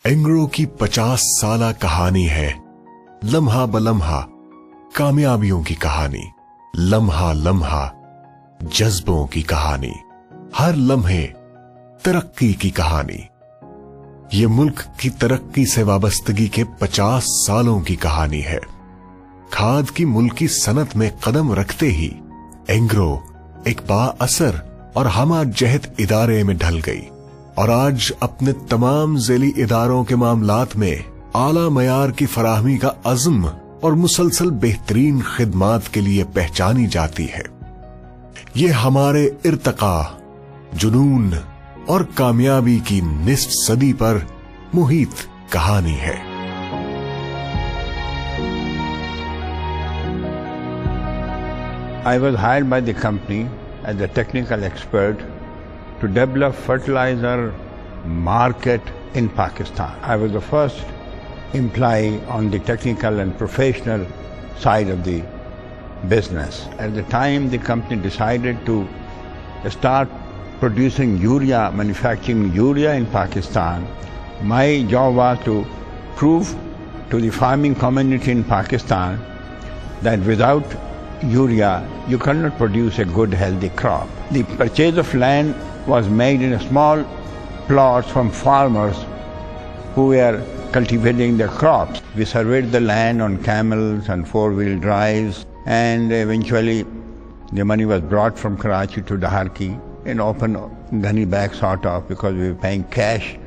एंग्रो की 50 साला कहानी है, लम्हा बलम्हा कामयाबियों की कहानी, लम्हा लम्हा जज्बों की कहानी, हर लम्हे तरक्की की कहानी। ये मुल्क की तरक्की से वाबस्तगी के 50 सालों की कहानी है। खाद की मुल्की सनत में कदम रखते ही एंग्रो एक बाअसर और हमा जहद इदारे में ढल गई और आज अपने तमाम ज़ेली इदारों के मामलात में आला मयार की फराहमी का अज़्म और मुसलसल बेहतरीन खिदमात के लिए पहचानी जाती है। ये हमारे इर्तका, जुनून और कामयाबी की निस्फ सदी पर मुहित कहानी है। I was hired by the company as a technical expert to develop fertilizer market in Pakistan. I was the first employee on the technical and professional side of the business. At the time, the company decided to start producing urea, manufacturing urea in Pakistan. My job was to prove to the farming community in Pakistan that without urea, you cannot produce a good, healthy crop. The purchase of land was made in small plots from farmers who were cultivating their crops. We surveyed the land on camels and four-wheel drives, and eventually the money was brought from Karachi to Daharki in open gunny bag sort of, because we were paying cash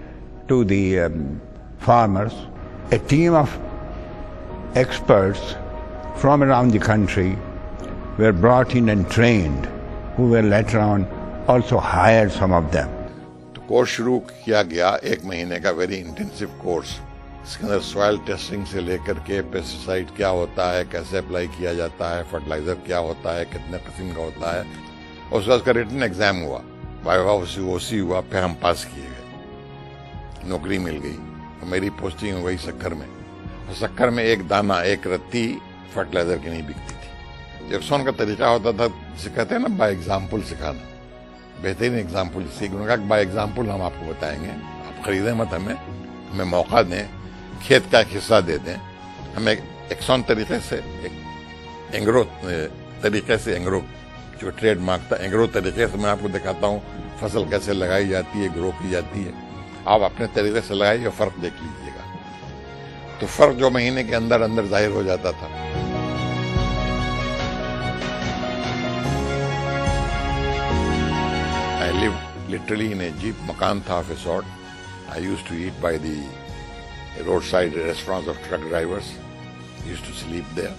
to the farmers. A team of experts from around the country were brought in and trained, who were later on also hired, some of them. तो course शुरू किया गया 1 महीने का very intensive course. इसके अंदर soil testing से लेकर के पेस्टिसाइड क्या होता है, कैसे अप्लाई किया जाता है, फर्टिलाइजर क्या होता है, कितने किस्म का होता है, और उसका उसका रिटन एग्जाम हुआ, वाइवा ओसी हुआ, फिर हम पास किए गए, नौकरी मिल गई। तो मेरी पोस्टिंग हो गई सक्कर में, और सक्कर में एक दाना, एक रत्ती फर्टिलाइजर की नहीं बिकती थी। एक्सॉन का तरीका होता था, जिसे कहते हैं ना बाय एग्जाम्पल सिखाना, बेहतरीन एग्जाम्पल सीख। उन्होंने कहा बाय एग्जाम्पल हम आपको बताएंगे, आप खरीदें मत, हमें मौका दें, खेत का एक हिस्सा दे दें, हमें एक्सॉन तरीके से, एक एंग्रो तरीके से, एंग्रो जो ट्रेड मार्क था, एंग्रो तरीके से मैं आपको दिखाता हूँ फसल कैसे लगाई जाती है, ग्रो की जाती है। आप अपने तरीके से लगाइए, फर्क देख लीजिएगा। तो फर्क जो महीने के अंदर अंदर जाहिर हो जाता था। I lived literally in a jeep, मकान था of a sort. I used to eat by the roadside restaurants of truck drivers. I used to sleep there.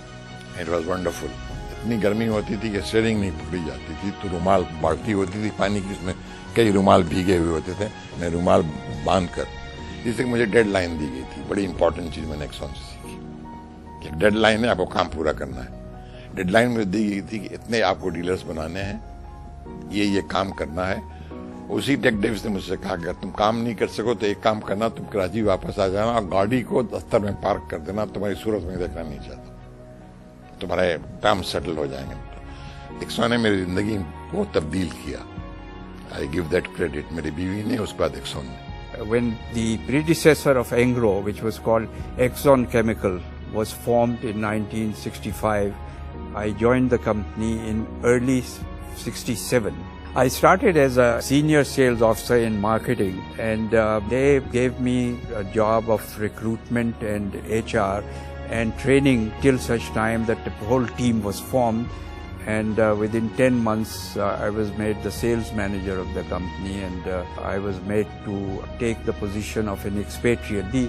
It was wonderful. इतनी गर्मी होती थी कि स्टीयरिंग नहीं पकड़ी जाती थी, तो रुमाल बाल्टी होती थी पानी की, उसमें कई रुमाल भीगे हुए होते थे, मैं रुमाल बांध कर, जिससे मुझे डेड लाइन दी गई थी। बड़ी इंपॉर्टेंट चीज मैंने एक्सॉन से सीखी। एक डेड लाइन है, आपको काम पूरा करना है। डेड लाइन में दी गई थी कि इतने आपको डीलर्स बनाने हैं, ये काम करना है। उसी टेक डेविस ने मुझसे कहा कि तुम काम नहीं कर सको तो एक काम करना, तुम कराची वापस आ जाना और गाड़ी को दफ्तर में पार्क कर देना, तुम्हारी सूरत में देखना नहीं चाहता, तुम्हारे काम सेटल हो जाएंगे। एक्सॉन ने मेरी जिंदगी को तब्दील किया। आई गिव दैट क्रेडिट मेरी बीवी ने, उसके बाद एक्सॉन ने। When the predecessor of Engro, which was called Exxon Chemical, was formed in 1965, I joined the company in early 67. I started as a senior sales officer in marketing, and they gave me a job of recruitment and HR and training till such time that the whole team was formed, and within 10 months I was made the sales manager of the company, and I was made to take the position of an expatriate.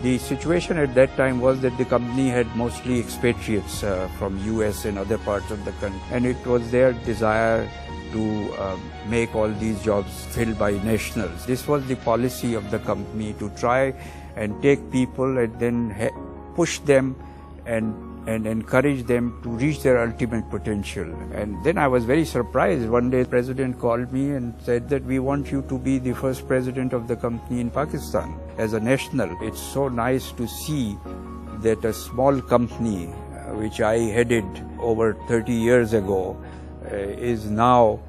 The situation at that time was that the company had mostly expatriates from US and other parts of the country, and it was their desire to make all these jobs filled by nationals. This was the policy of the company, to try and take people and then push them and encourage them to reach their ultimate potential. And then I was very surprised. One day the president called me and said that we want you to be the first president of the company in Pakistan as a national. It's so nice to see that a small company which I headed over 30 years ago is now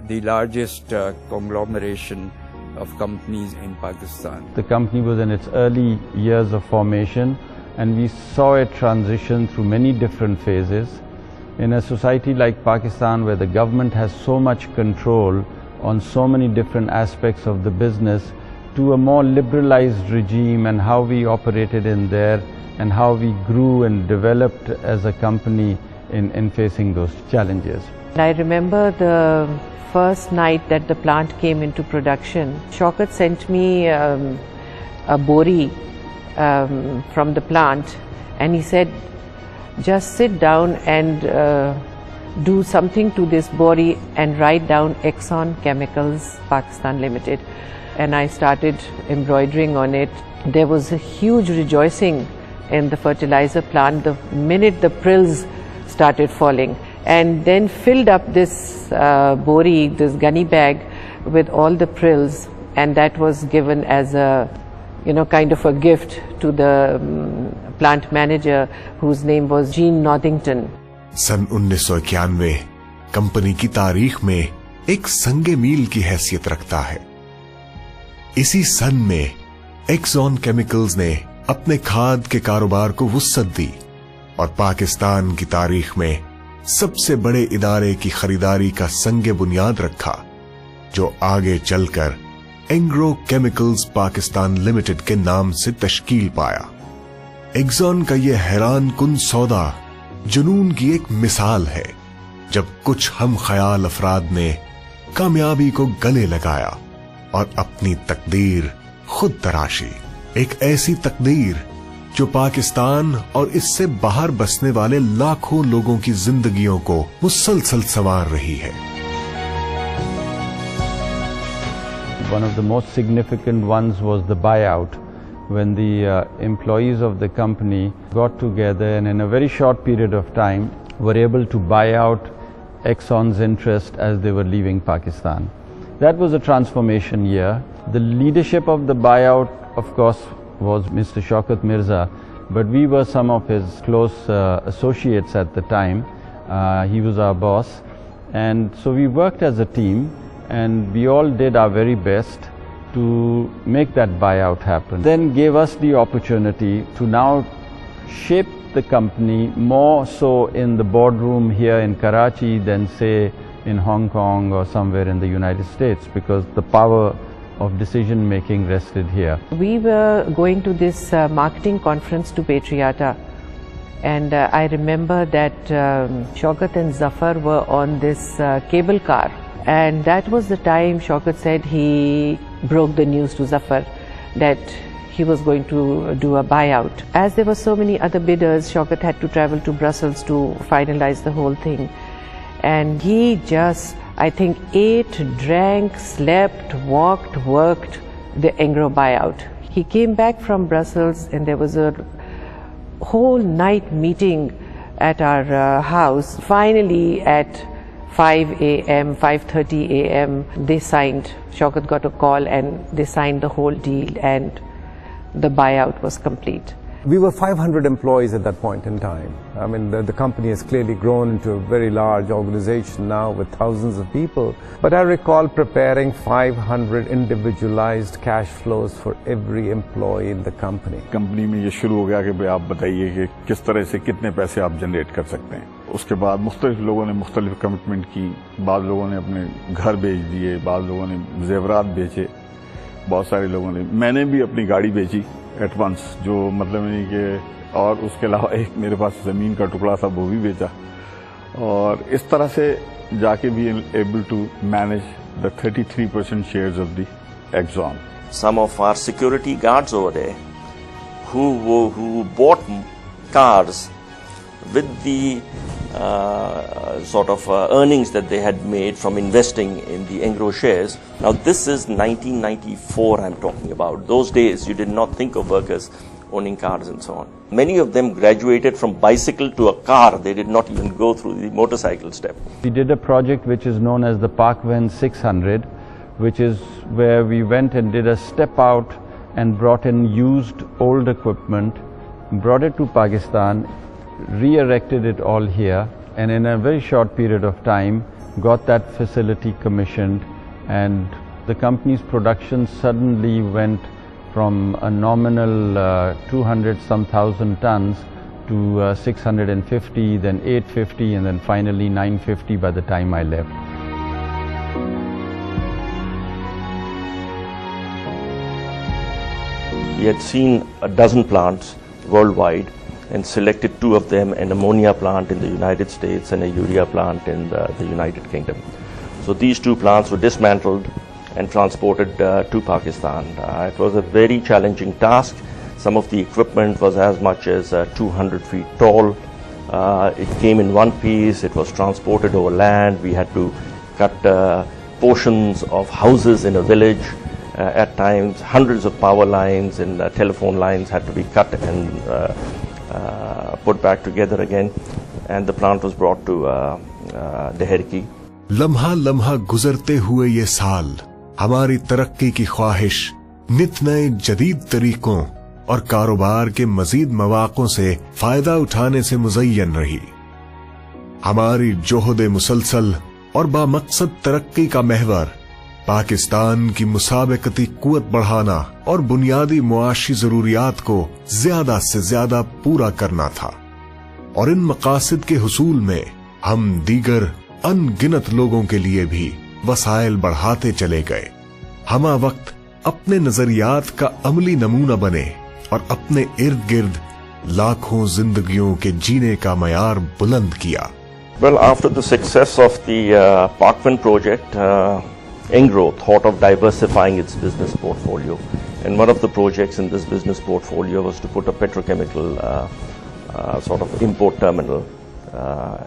the largest conglomeration of companies in Pakistan. The company was in its early years of formation, and we saw it transition through many different phases. In a society like Pakistan, where the government has so much control on so many different aspects of the business, to a more liberalized regime, and how we operated in there and how we grew and developed as a company in facing those challenges. I remember the first night that the plant came into production. Shaukat sent me a bori from the plant, and he said, just sit down and do something to this bori and write down Exxon Chemicals Pakistan Limited. And I started embroidering on it. There was a huge rejoicing in the fertilizer plant the minute the prills started falling, and then filled up this bori, this gunny bag, with all the prills, and that was given as a kind of a gift to the plant manager, whose name was Jean Northington. सन 1991 company की तारीख में एक संगे मील की हैसियत रखता है। इसी सन में एक्सॉन केमिकल्स ने अपने खाद के कारोबार को वुस्अत दी और पाकिस्तान की तारीख में सबसे बड़े इदारे की खरीदारी का संगे बुनियाद रखा, जो आगे चलकर एंग्रो केमिकल्स पाकिस्तान लिमिटेड के नाम से तश्कील पाया। एक्सॉन का यह हैरान कुन सौदा जुनून की एक मिसाल है, जब कुछ हम ख्याल अफराद ने कामयाबी को गले लगाया और अपनी तकदीर खुद तराशी। एक ऐसी तकदीर जो पाकिस्तान और इससे बाहर बसने वाले लाखों लोगों की जिंदगियों को मुसलसल संवार रही है। One of the most significant ones was the buyout, when the employees of the company got together and in a very short period of time were able to buy out Exxon's interest as they were leaving Pakistan. That was a transformation year. The leadership of the buyout, of course, was Mr. Shaukat Mirza, but we were some of his close associates at the time. He was our boss, and so we worked as a team, and we all did our very best to make that buyout happen. Then gave us the opportunity to now shape the company more so in the boardroom here in Karachi than say in Hong Kong or somewhere in the United States, because the power of decision making rested here. We were going to this marketing conference to Patriata, and I remember that Shaukat and Zafar were on this cable car, and that was the time Shaukat said he broke the news to Zafar that he was going to do a buyout. As there were so many other bidders, Shaukat had to travel to Brussels to finalize the whole thing, and he just, I think, ate, drank, slept, walked, worked the Engro buyout. He came back from Brussels, and there was a whole night meeting at our house. Finally, at 5 a.m., 5:30 a.m., they signed. Shaukat got a call and they signed the whole deal, and the buyout was complete. We were 500 employees at that point in time. I mean, the company has clearly grown into a very large organization now with thousands of people. But I recall preparing 500 individualized cash flows for every employee in the company. Company में ये शुरू हो गया कि भाई आप बताइए कि किस तरह से कितने पैसे आप जनरेट कर सकते हैं। उसके बाद मुख्तलिफ लोगों ने मुख्तलिफ कमिटमेंट की, बाद लोगों ने अपने घर बेच दिए, बाद लोगों ने जेवरात बेचे, बहुत सारे लोगों ने, मैंने भी अपनी गाड़ी बेची एट वंस, जो मतलब नहीं कि, और उसके अलावा एक मेरे पास ज़मीन का टुकड़ा था वो भी बेचा, और इस तरह से जाके भी able to manage the 33% shares of the Exxon. Some of our security guards over there who bought cars with the sort of earnings that they had made from investing in the Engro shares. Now this is 1994 I'm talking about. Those days you did not think of workers owning cars and so on. Many of them graduated from bicycle to a car. They did not even go through the motorcycle step. We did a project which is known as the Parkven 600, which is where we went and did a step out and brought in used old equipment, brought it to Pakistan, re-erected it all here, and in a very short period of time got that facility commissioned and the company's production suddenly went from a nominal 200-some thousand tons to 650, then 850, and then finally 950 by the time I left. We had seen a dozen plants worldwide and selected 2 of them, an ammonia plant in the United States and a urea plant in the United Kingdom. So these 2 plants were dismantled and transported to Pakistan. It was a very challenging task. Some of the equipment was as much as 200 feet tall. It came in one piece, it was transported over land. We had to cut portions of houses in a village. At times, hundreds of power lines and telephone lines had to be cut and put back together again. And the plant was brought to Deherki. लम्हा लम्हा गुजरते हुए ये साल हमारी तरक्की की ख्वाहिश नित नए जदीद तरीकों और कारोबार के मजीद मौक़ों से फायदा उठाने से मुज़य्यन रही। हमारी जोहद मुसलसल और बामकसद तरक्की का महवर पाकिस्तान की मुसाबकती कुव्वत बढ़ाना और बुनियादी मुआशी जरूरियात को ज्यादा से ज्यादा पूरा करना था, और इन मकासद के हुसूल में हम दीगर अनगिनत लोगों के लिए भी वसाइल बढ़ाते चले गए। हमा वक्त अपने नजरियात का अमली नमूना बने और अपने इर्द गिर्द लाखों जिंदगियों के जीने का मयार बुलंद किया। Well, after the success of the Parkman project, Engro thought of diversifying its business portfolio, and one of the projects in this business portfolio was to put a petrochemical sort of import terminal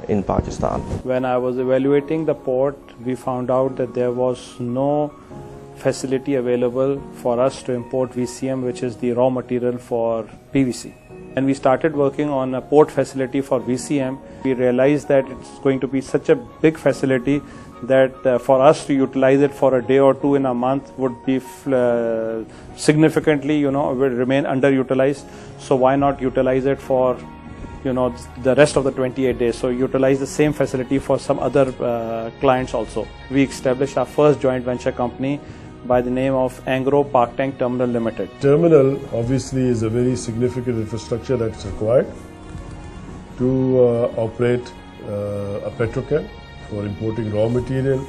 in Pakistan. When I was evaluating the port, we found out that there was no facility available for us to import VCM, which is the raw material for PVC. And we started working on a port facility for VCM. We realized that it's going to be such a big facility that for us to utilize it for a day or 2 in a month would be significantly, will remain underutilized. So why not utilize it for, the rest of the 28 days? So utilize the same facility for some other clients also. We established our first joint venture company by the name of Engro Park Tank Terminal Limited. Terminal obviously is a very significant infrastructure that's required to operate a petrochem for importing raw material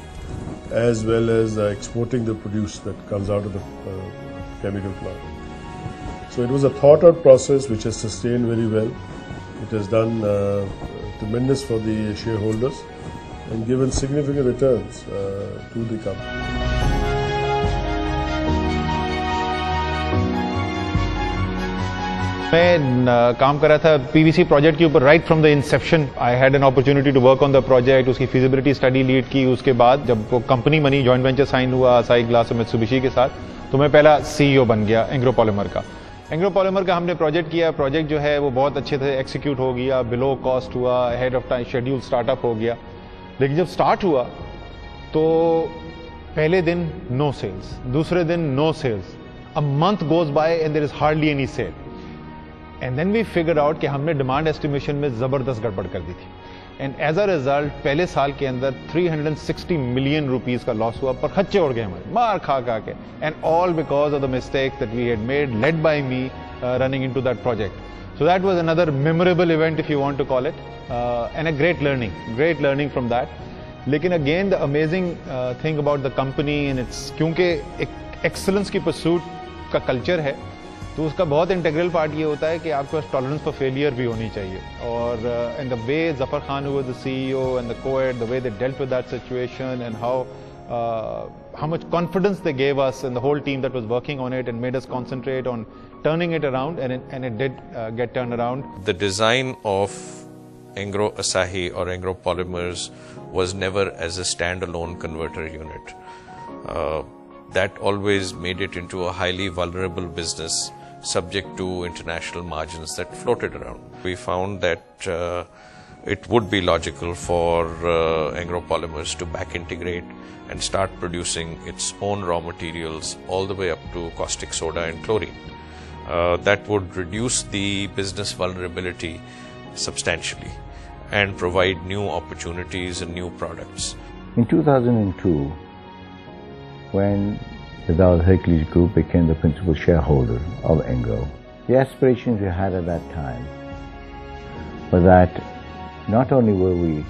as well as exporting the produce that comes out of the chemical plant. So it was a thought out process which has sustained very well. It has done tremendous for the shareholders and given significant returns to the company. मैं काम कर रहा था PVC project के ऊपर right from the inception. I had an opportunity to work on the project. उसकी feasibility study lead की। उसके बाद जब वो कंपनी बनी, जॉइंट वेंचर साइन हुआ असाई ग्लास और मित्सुबिशी के साथ, तो मैं पहला सीईओ बन गया एंग्रो पॉलीमर का। एंग्रो पॉलीमर का हमने प्रोजेक्ट किया। प्रोजेक्ट जो है वो बहुत अच्छे से एक्सिक्यूट हो गया, बिलो कॉस्ट हुआ, ahead of time schedule startup हो गया। लेकिन जब स्टार्ट हुआ तो पहले दिन नो सेल्स, दूसरे दिन no sales, a month goes by and there is hardly any sale. And then we figure out कि हमने डिमांड एस्टिमेशन में जबरदस्त गड़बड़ कर दी थी। एंड एज अ रिजल्ट पहले साल के अंदर 360 मिलियन रुपीस का लॉस हुआ, पर खच्चे उड़ गए हमारे, मार खा के। And all because of the mistakes that we had made, led by me, running into that project. So that was another memorable event if you want to call it, and a great learning from that. लेकिन again the amazing thing about the company and its, क्योंकि एक excellence की pursuit का culture है, तो उसका बहुत integral part ये होता है कि आपके पास टॉलरेंस फॉर फेलियर भी होनी चाहिए। और and the way Zafar Khan who was the CEO and the coed, the way they dealt with that situation and how much confidence they gave us and the whole team that was working on it and made us concentrate on turning it around, and it did get turned around. The design of Engro Asahi or Engro Polymers was never as a standalone converter unit. That always made it into a highly vulnerable business, subject to international margins that floated around. We found that it would be logical for Engro Polymers to back integrate and start producing its own raw materials all the way up to caustic soda and chlorine. That would reduce the business vulnerability substantially and provide new opportunities and new products. In 2002, when the Dawud Hercules Group became the principal shareholder of Engro. The aspirations we had at that time were that not only were we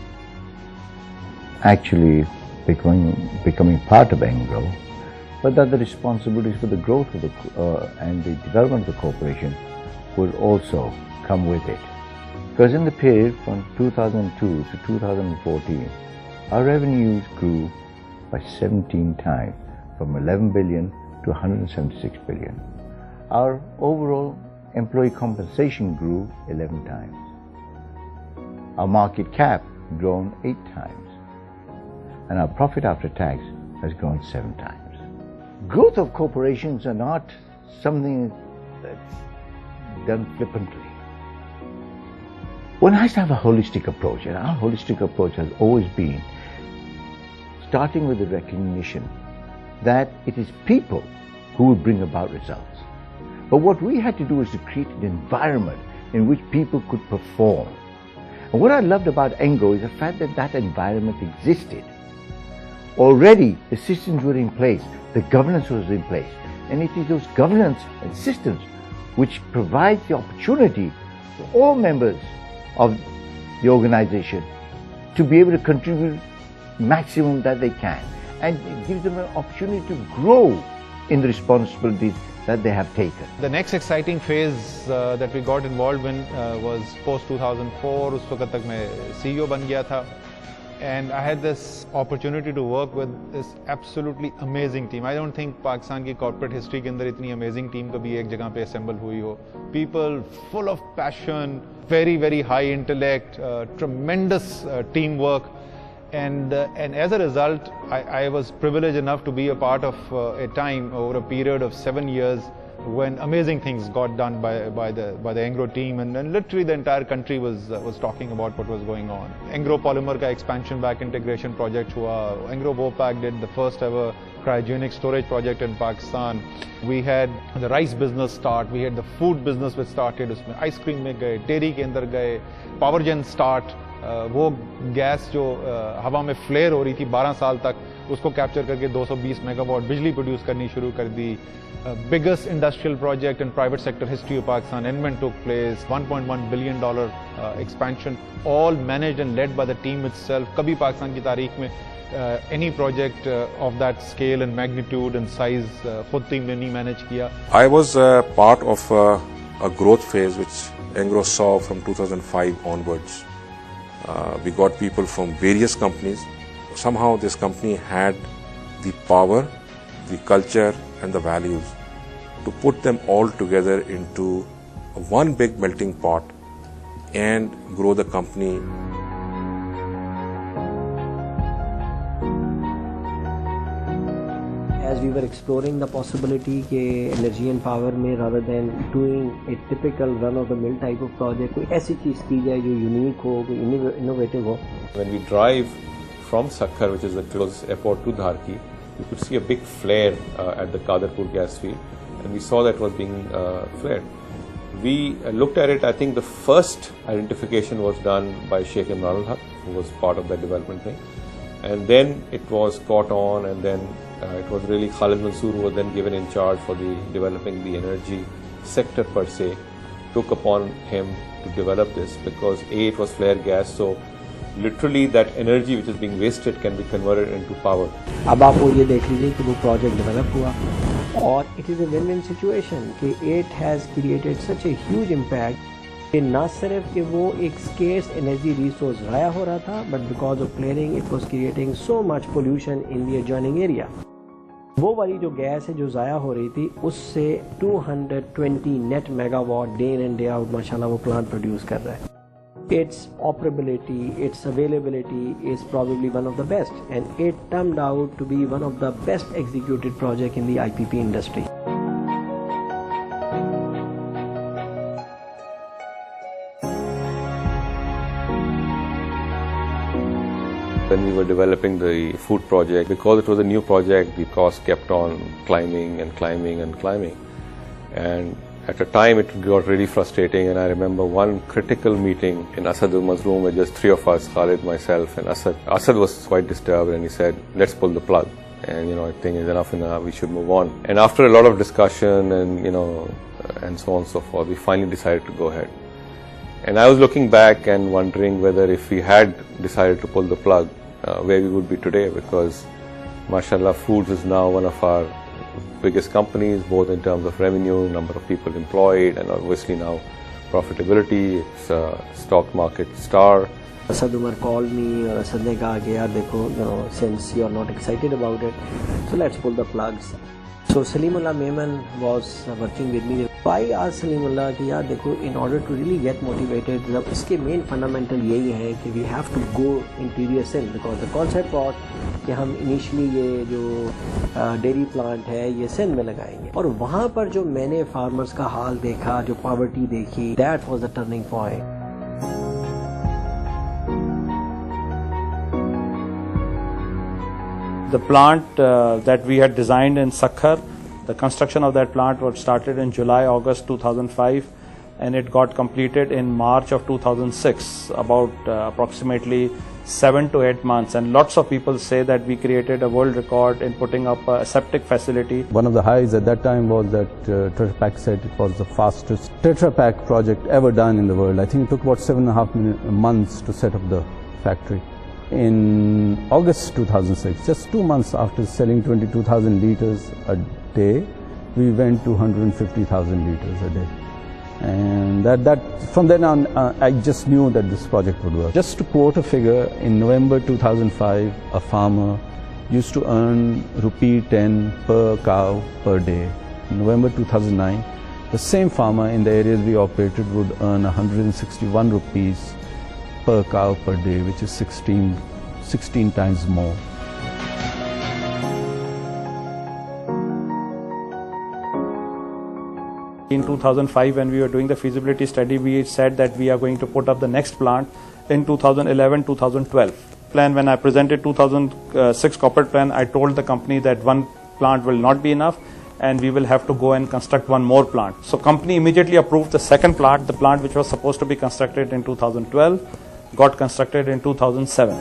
actually becoming part of Engro, but that the responsibilities for the growth of and the development of the corporation would also come with it. Because in the period from 2002 to 2014, our revenues grew by 17 times, from 11 billion to 176 billion. Our overall employee compensation grew 11 times. Our market cap grown 8 times. And our profit after tax has grown 7 times. Growth of corporations are not something that's done flippantly. One has to have a holistic approach, and our holistic approach has always been starting with the recognition that it is people who will bring about results. But what we had to do was to create an environment in which people could perform. And what I loved about Engro is the fact that that environment existed. Already the systems were in place, the governance was in place, and it is those governance and systems which provide the opportunity for all members of the organization to be able to contribute maximum that they can, and it gives them an opportunity to grow in the responsibilities that they have taken. The next exciting phase that we got involved in was post 2004. उस वक्त तक मैं CEO बन गया था, and I had this opportunity to work with this absolutely amazing team. I don't think Pakistan की corporate history के अंदर इतनी amazing team कभी एक जगह पे assemble हुई हो. People full of passion, very high intellect, tremendous teamwork. And as a result, I was privileged enough to be a part of a time over a period of 7 years when amazing things got done by the Engro team, and literally the entire country was talking about what was going on. Engro Polymer का expansion back integration project हुआ. Engro Vopak did the first ever cryogenic storage project in Pakistan. We had the rice business start. We had the food business which started. उसमें ice cream में गए, dairy के अंदर गए, power gen start. वो gas जो हवा में फ्लेयर हो रही थी 12 साल तक, उसको कैप्चर करके 220 मेगावाट बिजली प्रोड्यूस करनी शुरू कर दी. Biggest industrial project in private sector history of Pakistan, Enman took place, $1.1 billion expansion, all managed and led by the team itself. कभी पाकिस्तान की तारीख में any project of that scale and magnitude and size खुद team ने नहीं manage किया. I was part of a growth phase which Engro saw from 2005 onwards. We got people from various companies. Somehow this company had the power, the culture and the values to put them all together into one big melting pot and grow the company. As we were exploring the possibility के energy and power में, rather than doing a typical run-of-the-mill type of project, कोई ऐसी चीज़ की जाए जो unique हो, कोई innovative हो. When we drive from Sakkar, which is the closest airport to Dharki, you could see a big flare at the Kadarpur gas field, and we saw that was being flared. We looked at it. I think the first identification was done by Sheikh Imran al-Haq, who was part of that development thing, and then it was caught on, and then it was really Khalid Mansoor who was then given in charge for the developing the energy sector per se. Took upon him to develop this because A, it was flare gas, so literally that energy which is being wasted can be converted into power. अब आप वो ये देख लीजिए कि वो project develop हुआ, और it is a win-win situation कि it has created such a huge impact कि ना सिर्फ कि वो एक scarce energy resource ज़ाया हो रहा था, but because of flaring it was creating so much pollution in the adjoining area. वो वाली जो गैस है जो ज़ाया हो रही थी, उससे 220 net megawatt day in and day out माशाल्लाह वो plant produce कर रहा है. Its operability, its availability is probably one of the best, and it turned out to be one of the best executed project in the IPP industry. When we were developing the food project, because it was a new project, the cost kept on climbing and climbing and climbing. And at a time it got really frustrating, and I remember one critical meeting in Asad Umar's room with just 3 of us, Khalid, myself and Asad. Asad was quite disturbed and he said, let's pull the plug. and I think it's enough. We should move on. And after a lot of discussion and and so on and so forth, we finally decided to go ahead. And I was looking back and wondering whether if we had decided to pull the plug, where we would be today, because mashallah, Foods is now one of our biggest companies, both in terms of revenue, number of people employed, and obviously now profitability. It's a stock market star. Asad Umar called me, or Asad ne kaha ki yaar dekho, since you are not excited about it, so let's pull the plugs. So Salimullah Mehman was working with me. I asked Salimullah कि यार देखो, in order to really get motivated, इसके main fundamental यही है कि we have to go interior Sindh, because the concept was कि हम initially ये जो dairy plant है ये Sindh में लगाएंगे, और वहाँ पर जो मैंने farmers का हाल देखा, जो poverty देखी, that was the turning point. The plant that we had designed in Sakhar, the construction of that plant was started in July-August 2005, and it got completed in March of 2006, about approximately 7 to 8 months. And lots of people say that we created a world record in putting up a aseptic facility. One of the highs at that time was that Tetra Pak said it was the fastest Tetra Pak project ever done in the world. I think it took about 7.5 months to set up the factory. In August 2006, just 2 months after selling 22,000 liters a day, we went to 150,000 liters a day. And from then on, I just knew that this project would work. Just to quote a figure, in November 2005, a farmer used to earn ₹10 per cow per day. In November 2009, the same farmer in the areas we operated would earn 161 rupees per cow per day, which is 16 times more. In 2005, when we were doing the feasibility study, we said that we are going to put up the next plant in 2011-2012. Plan, when I presented 2006 corporate plan, I told the company that one plant will not be enough and we will have to go and construct one more plant. So company immediately approved the second plant, the plant which was supposed to be constructed in 2012, got constructed in 2007.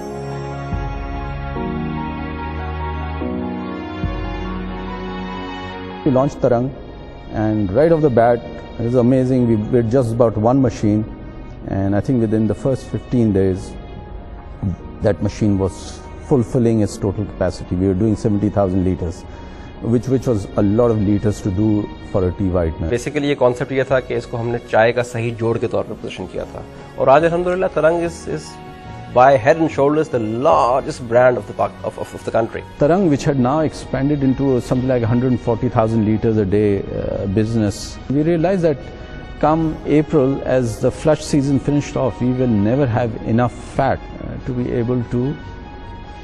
We launched Tarang, and right off the bat, it was amazing. We were just about one machine, and I think within the first 15 days, that machine was fulfilling its total capacity. We were doing 70,000 liters, which was a lot of liters to do for a tea whitener. Basically, ये concept ये था कि इसको हमने चाय का सही जोड़ के तौर पे पोजीशन किया था, और आज अल्हम्दुलिल्लाह Tarang is by head and shoulders the largest brand of the country. Tarang, which had now expanded into something like 140,000 liters a day business, we realized that come April, as the flush season finished off, we will never have enough fat to be able to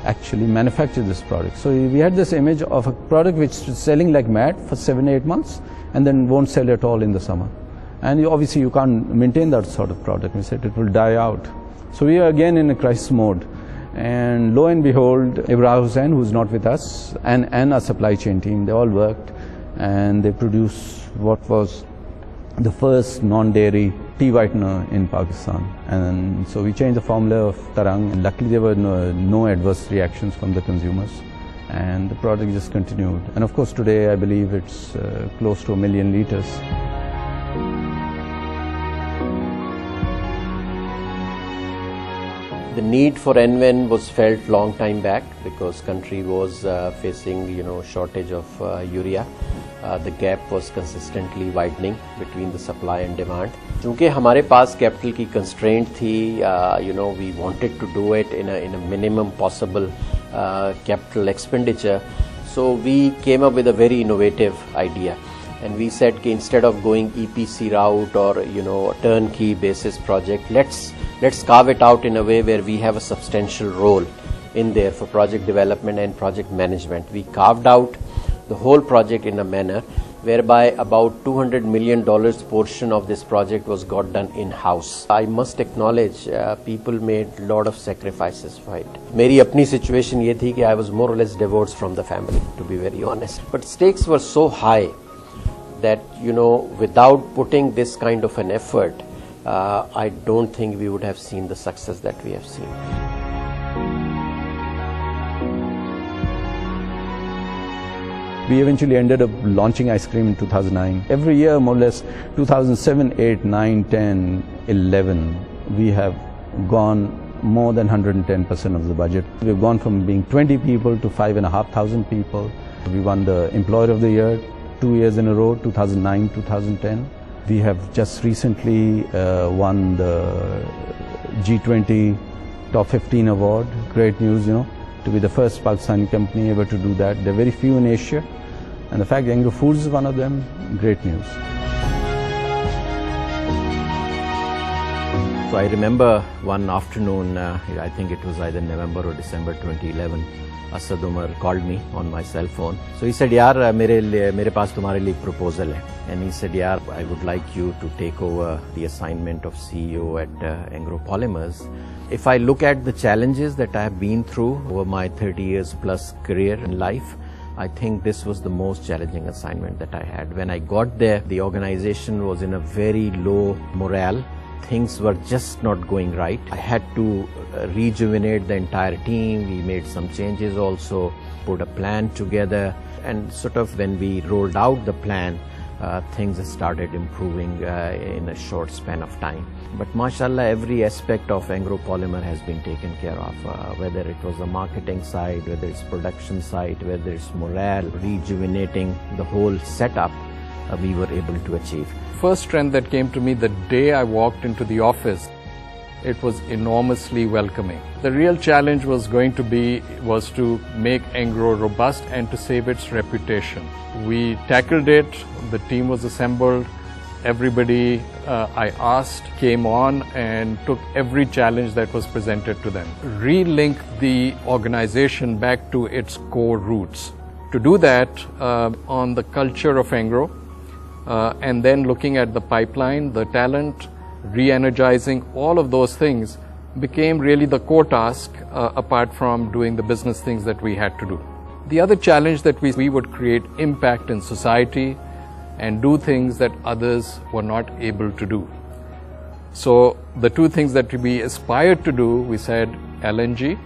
actually manufacture this product. So we had this image of a product which is selling like mad for 7-8 months and then won't sell at all in the summer. And obviously you can't maintain that sort of product. We said it will die out. So we are again in a crisis mode. And lo and behold, Ibrahim Hussain, who's not with us, and our supply chain team, they all worked and they produced what was the first non-dairy tea whitener in Pakistan. And so we changed the formula of Tarang, and luckily there were no adverse reactions from the consumers, and the product just continued. And of course today I believe it's close to 1 million liters. The need for NVEN was felt long time back because country was facing shortage of urea. The gap was consistently widening between the supply and demand. चूँकि हमारे पास capital की constraint थी, we wanted to do it in a minimum possible capital expenditure. So we came up with a very innovative idea, and we said that instead of going EPC route or turnkey basis project, let's carve it out in a way where we have a substantial role in there for project development and project management. We carved out the whole project in a manner whereby about $200 million portion of this project was got done in-house. I must acknowledge people made a lot of sacrifices for it. मेरी अपनी situation ये थी कि I was more or less divorced from the family, to be very honest. But stakes were so high that without putting this kind of an effort, I don't think we would have seen the success that we have seen. We eventually ended up launching ice cream in 2009. Every year, more or less, 2007, 8, 9, 10, 11, we have gone more than 110% of the budget. We've gone from being 20 people to 5,500 people. We won the Employer of the Year 2 years in a row, 2009, 2010. We have just recently won the G20 Top 15 award. Great news, you know, to be the first Pakistani company ever to do that. There are very few in Asia, and the fact that Engro Foods is one of them, great news. So I remember one afternoon, I think it was either November or December 2011, Asad Umar called me on my cell phone. So he said, "Yaar, mere paas tumhare liye ek proposal hai." And he said, "Yaar, I would like you to take over the assignment of CEO at Engro Polymers." If I look at the challenges that I have been through over my 30 years plus career in life, I think this was the most challenging assignment that I had. When I got there, the organization was in a very low morale. Things were just not going right. I had to rejuvenate the entire team. We made some changes also, put a plan together, and sort of when we rolled out the plan, things started improving in a short span of time. But mashallah, every aspect of Engro Polymer has been taken care of, whether it was the marketing side, whether it's production side, whether it's morale, rejuvenating the whole setup, we were able to achieve. First strength that came to me the day I walked into the office, it was enormously welcoming. The real challenge was going to be to make Engro robust and to save its reputation. We tackled it, the team was assembled, everybody I asked came on and took every challenge that was presented to them. Relink the organization back to its core roots. To do that on the culture of Engro, and then looking at the pipeline, the talent, re-energizing, all of those things became really the core task apart from doing the business things that we had to do. The other challenge that we would create impact in society and do things that others were not able to do. So the two things that we aspired to do, we said LNG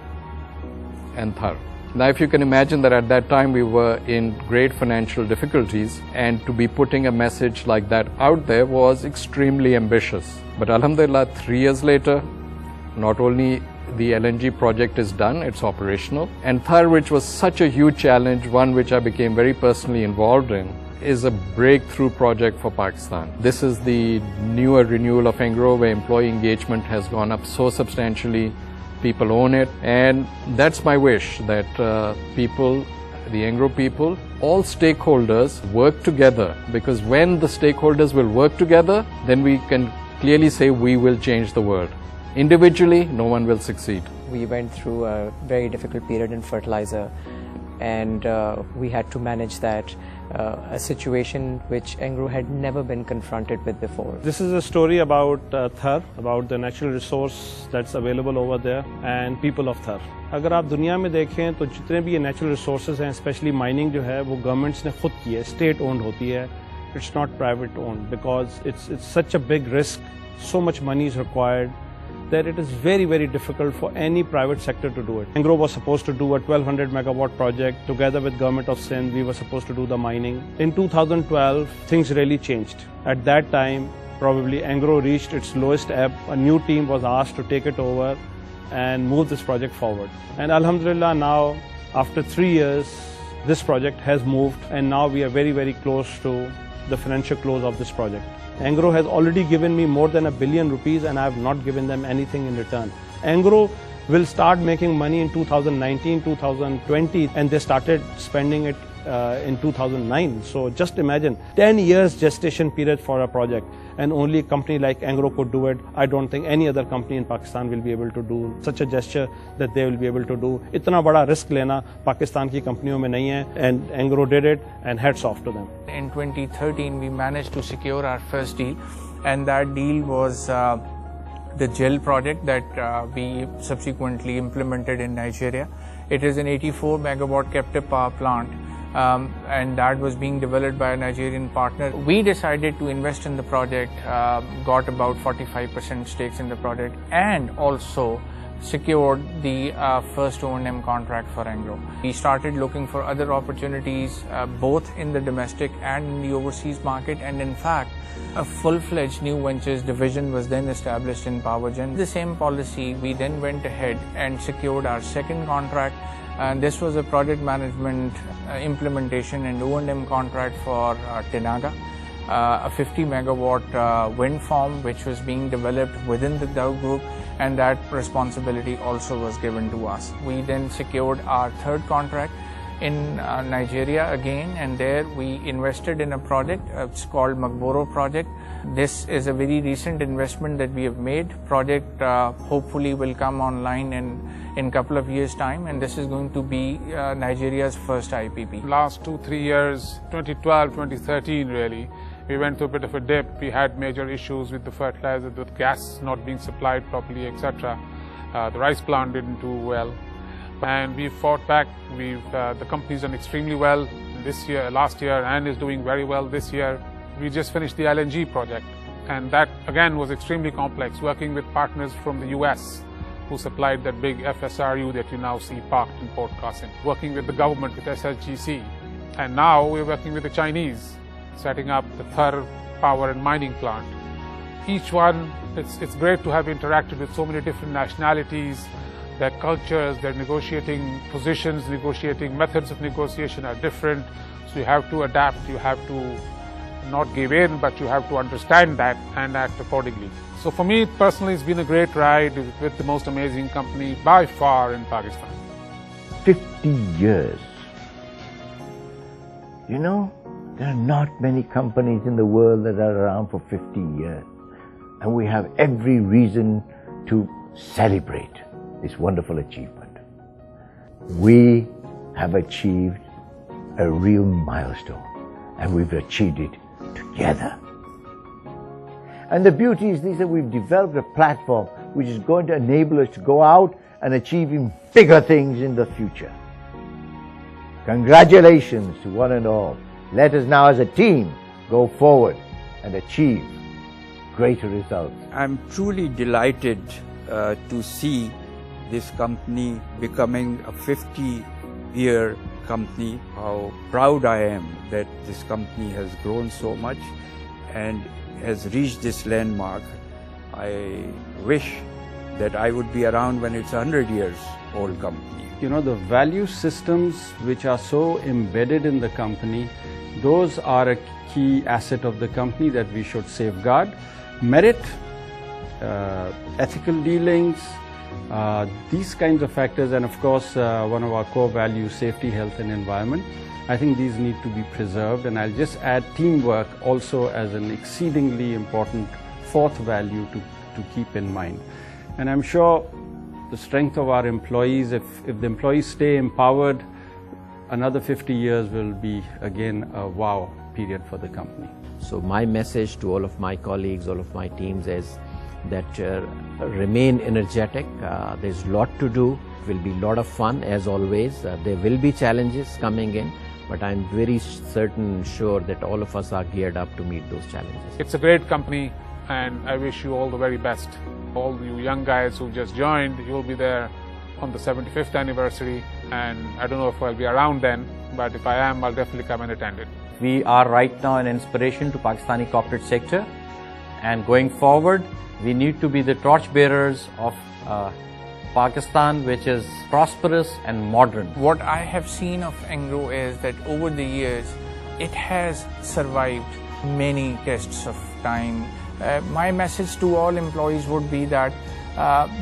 and Thar. Now, if you can imagine that at that time we were in great financial difficulties, and to be putting a message like that out there was extremely ambitious. But alhamdulillah, 3 years later, not only the LNG project is done, it's operational. And Thar, which was such a huge challenge, one which I became very personally involved in, is a breakthrough project for Pakistan. This is the newer renewal of Engro, where employee engagement has gone up so substantially. People own it, and that's my wish, that people, the Engro people, all stakeholders work together, because when the stakeholders will work together, then we can clearly say we will change the world. Individually, no one will succeed. We went through a very difficult period in fertilizer, and we had to manage that, a situation which Engro had never been confronted with before. This is a story about Thar, about the natural resource that's available over there and people of Thar. अगर आप दुनिया में देखें तो जितने भी ये natural resources हैं, especially mining जो है, वो governments ने खुद की है, state owned होती है. It's not private owned, because it's such a big risk, so much money is required, that it is very, very difficult for any private sector to do it. Engro was supposed to do a 1200 megawatt project. Together with Government of Sindh, we were supposed to do the mining. In 2012, things really changed. At that time, probably Engro reached its lowest ebb. A new team was asked to take it over and move this project forward. And alhamdulillah, now, after 3 years, this project has moved, and now we are very, very close to the financial close of this project. Engro has already given me more than ₹1 billion, and I have not given them anything in return. Engro will start making money in 2019, 2020, and they started spending it in 2009. So just imagine, 10 years gestation period for a project, and only a company like Engro could do it. I don't think any other company in Pakistan will be able to do such a gesture that they will be able to do. Itna bada risk lena Pakistan ki companiyon mein nahi hai, and Engro did it, and hats off to them. In 2013, we managed to secure our first deal, and that deal was the gel project that we subsequently implemented in Nigeria. It is an 84 megawatt captive power plant, and that was being developed by a Nigerian partner. We decided to invest in the project, got about 45% stakes in the project, and also secured the first O&M contract for Engro. We started looking for other opportunities both in the domestic and in the overseas market, and in fact a full-fledged new ventures division was then established in Powergen. The same policy, we then went ahead and secured our second contract, and this was a project management implementation and O&M contract for Tenaga, a 50 megawatt wind farm which was being developed within the Dow Group, and that responsibility also was given to us. We then secured our third contract in Nigeria again, and there we invested in a project. It's called Magboro project. This is a very recent investment that we have made. Project hopefully will come online in a couple of years' time, and this is going to be Nigeria's first IPP. Last 2-3 years, 2012, 2013 really, we went through a bit of a dip. We had major issues with the fertilizer, with gas not being supplied properly, etc. The rice plant didn't do well, and we fought back. The company's done extremely well this year, last year, and is doing very well this year. We just finished the LNG project, and that again was extremely complex, working with partners from the US who supplied that big FSRU that you now see parked in Port Qasim, working with the government, with SLGC, and now we're working with the Chinese, setting up the Thar power and mining plant. Each one, it's great to have interacted with so many different nationalities. Their cultures, their negotiating positions, negotiating methods of negotiation are different. So you have to adapt, you have to not give in, but you have to understand that and act accordingly. So for me personally, it's been a great ride with the most amazing company by far in Pakistan. 50 years. You know, there are not many companies in the world that are around for 50 years. And we have every reason to celebrate this wonderful achievement. We have achieved a real milestone, and we've achieved it together. And the beauty is this, that we've developed a platform which is going to enable us to go out and achieve even bigger things in the future. Congratulations to one and all. Let us now as a team go forward and achieve greater results. I'm truly delighted to see this company becoming a 50-year company. How proud I am that this company has grown so much and has reached this landmark. I wish that I would be around when it's a 100 years old company. You know, the value systems which are so embedded in the company, those are a key asset of the company that we should safeguard. Merit, ethical dealings, these kinds of factors, and of course one of our core values, safety, health and environment. I think these need to be preserved, and I'll just add teamwork also as an exceedingly important fourth value to keep in mind. And I'm sure the strength of our employees, if the employees stay empowered, another 50 years will be again a wow period for the company. So my message to all of my colleagues, all of my teams is that remain energetic. There's a lot to do. It will be a lot of fun as always. There will be challenges coming in, but I'm very certain, sure that all of us are geared up to meet those challenges. It's a great company, and I wish you all the very best. All you young guys who just joined, you'll be there on the 75th anniversary, and I don't know if I'll be around then, but if I am, I'll definitely come and attend it. We are right now an inspiration to Pakistani corporate sector, and going forward, we need to be the torchbearers of Pakistan, which is prosperous and modern. What I have seen of Engro is that over the years, it has survived many tests of time. My message to all employees would be that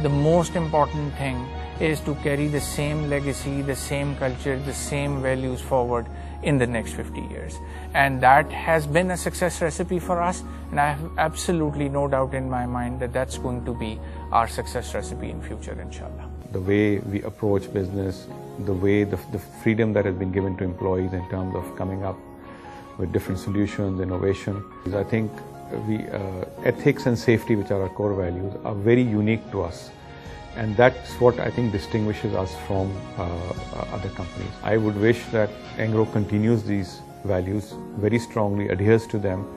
the most important thing is to carry the same legacy, the same culture, the same values forward in the next 50 years. And that has been a success recipe for us, and I have absolutely no doubt in my mind that that's going to be our success recipe in future, inshallah. The way we approach business, the way the freedom that has been given to employees in terms of coming up with different solutions, innovation. I think ethics and safety, which are our core values, are very unique to us. And that's what I think distinguishes us from other companies. I would wish that Engro continues these values very strongly, adheres to them,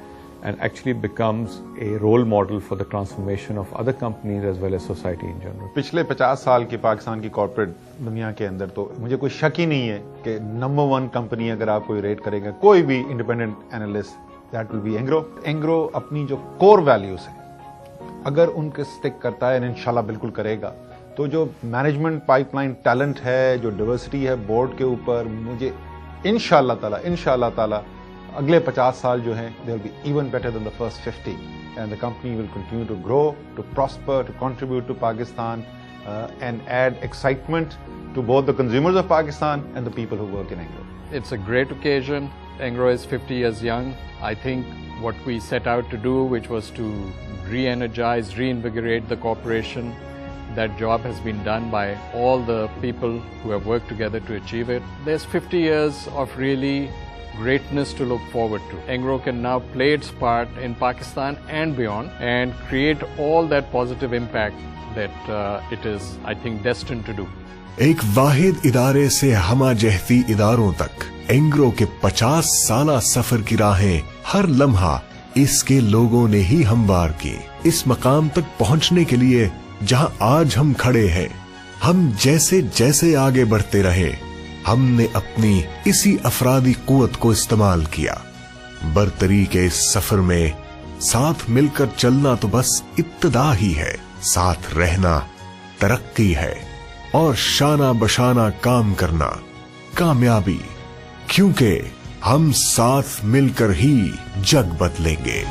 and actually becomes a role model for the transformation of other companies as well as society in general. पिछले 50 साल की पाकिस्तान की corporate दुनिया के अंदर तो मुझे कोई शक ही नहीं है कि नंबर 1 कंपनी अगर आप कोई रेट करेंगे, कोई भी independent analyst, that will be Engro. Engro अपनी जो कोर वैल्यूज हैं अगर उनके स्टिक करता है, इंशाल्लाह बिल्कुल करेगा, तो जो मैनेजमेंट पाइपलाइन टैलेंट है, जो डाइवर्सिटी है बोर्ड के ऊपर, मुझे इंशाल्लाह ताला अगले 50 साल जो हैं they will be even better than the first 50, and the company will continue to grow, to prosper, to contribute to Pakistan and add excitement to both the consumers of Pakistan and the people who work in Engro. It's a great occasion. Engro is 50 years young. I think what we set out to do, which was to re-energize, reinvigorate the corporation, that job has been done by all the people who have worked together to achieve it. There's 50 years of really greatness to look forward to. Engro can now play its part in Pakistan and beyond and create all that positive impact that it is, I think, destined to do. एक वाहिद इदारे से हमा जहती इदारों तक एंग्रो के 50 साला सफर की राहें हर लम्हा इसके लोगों ने ही हमवार की. इस मकाम तक पहुंचने के लिए जहां आज हम खड़े हैं, हम जैसे जैसे आगे बढ़ते रहे, हमने अपनी इसी अफरादी कुव्वत को इस्तेमाल किया. बरतरी के इस सफर में साथ मिलकर चलना तो बस इब्तिदा ही है. साथ रहना तरक्की है और शाना बशाना काम करना कामयाबी, क्योंकि हम साथ मिलकर ही जग बदलेंगे.